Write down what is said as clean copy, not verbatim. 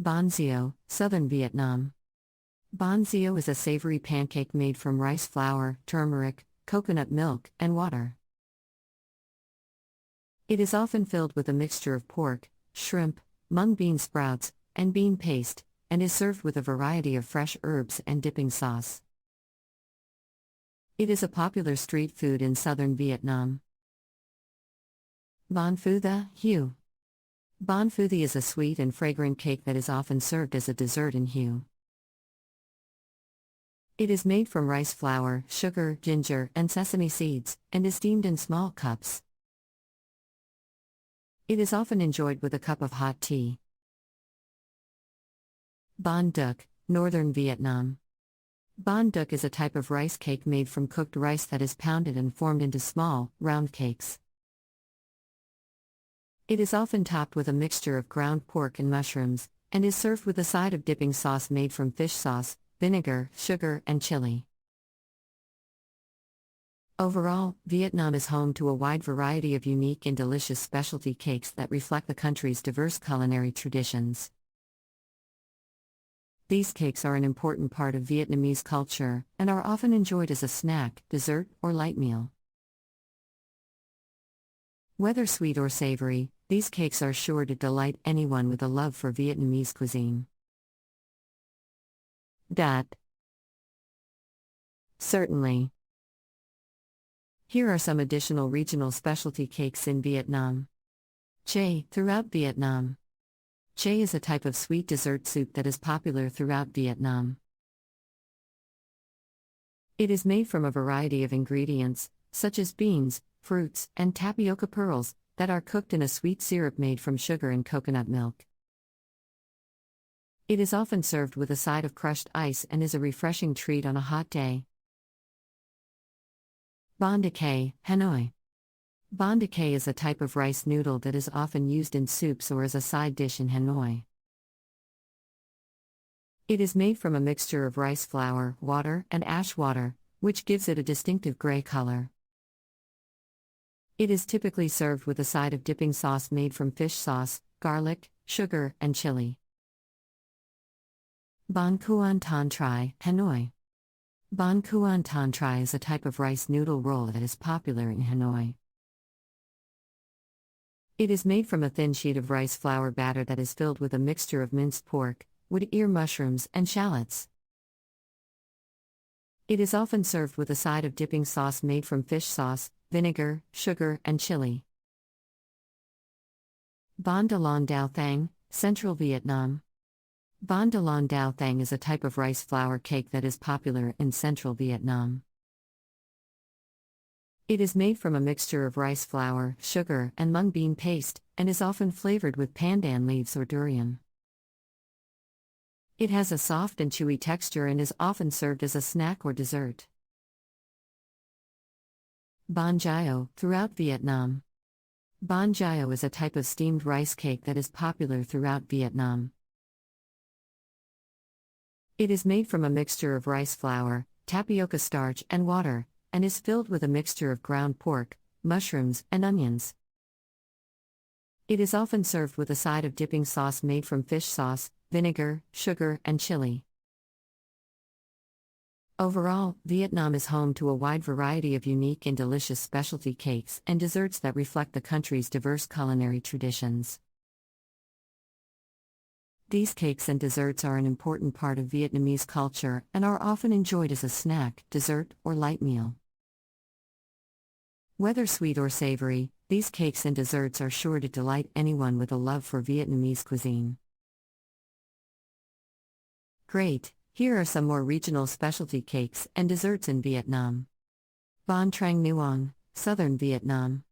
Bánh xèo, Southern Vietnam. Bánh xèo is a savory pancake made from rice flour, turmeric, coconut milk, and water. It is often filled with a mixture of pork, shrimp, mung bean sprouts, and bean paste, and is served with a variety of fresh herbs and dipping sauce. It is a popular street food in southern Vietnam. Bánh phu Hue. Bánh phu is a sweet and fragrant cake that is often served as a dessert in Hue. It is made from rice flour, sugar, ginger, and sesame seeds, and is steamed in small cups. It is often enjoyed with a cup of hot tea. Bánh duc, Northern Vietnam. Bánh duc is a type of rice cake made from cooked rice that is pounded and formed into small, round cakes. It is often topped with a mixture of ground pork and mushrooms, and is served with a side of dipping sauce made from fish sauce, vinegar, sugar, and chili. Overall, Vietnam is home to a wide variety of unique and delicious specialty cakes that reflect the country's diverse culinary traditions. These cakes are an important part of Vietnamese culture, and are often enjoyed as a snack, dessert, or light meal. Whether sweet or savory, these cakes are sure to delight anyone with a love for Vietnamese cuisine. Certainly. Here are some additional regional specialty cakes in Vietnam. Chè, throughout Vietnam. Chè is a type of sweet dessert soup that is popular throughout Vietnam. It is made from a variety of ingredients, such as beans, fruits, and tapioca pearls, that are cooked in a sweet syrup made from sugar and coconut milk. It is often served with a side of crushed ice and is a refreshing treat on a hot day. Bánh đa cải, Hanoi. Bánh đa cải is a type of rice noodle that is often used in soups or as a side dish in Hanoi. It is made from a mixture of rice flour, water, and ash water, which gives it a distinctive gray color. It is typically served with a side of dipping sauce made from fish sauce, garlic, sugar, and chili. Bánh cuon tan trai, Hanoi. Bánh cuon tan trai is a type of rice noodle roll that is popular in Hanoi. It is made from a thin sheet of rice flour batter that is filled with a mixture of minced pork, wood ear mushrooms, and shallots. It is often served with a side of dipping sauce made from fish sauce, vinegar, sugar, and chili. Bánh đa lan đao thang, Central Vietnam. Bánh đa lan đao thang is a type of rice flour cake that is popular in central Vietnam. It is made from a mixture of rice flour, sugar, and mung bean paste, and is often flavored with pandan leaves or durian. It has a soft and chewy texture and is often served as a snack or dessert. Bánh gạo, throughout Vietnam. Bánh gạo is a type of steamed rice cake that is popular throughout Vietnam. It is made from a mixture of rice flour, tapioca starch, and water, and is filled with a mixture of ground pork, mushrooms, and onions. It is often served with a side of dipping sauce made from fish sauce, vinegar, sugar, and chili. Overall, Vietnam is home to a wide variety of unique and delicious specialty cakes and desserts that reflect the country's diverse culinary traditions. These cakes and desserts are an important part of Vietnamese culture and are often enjoyed as a snack, dessert, or light meal. Whether sweet or savory, these cakes and desserts are sure to delight anyone with a love for Vietnamese cuisine. Great! Here are some more regional specialty cakes and desserts in Vietnam. Bánh tráng nuong, Southern Vietnam.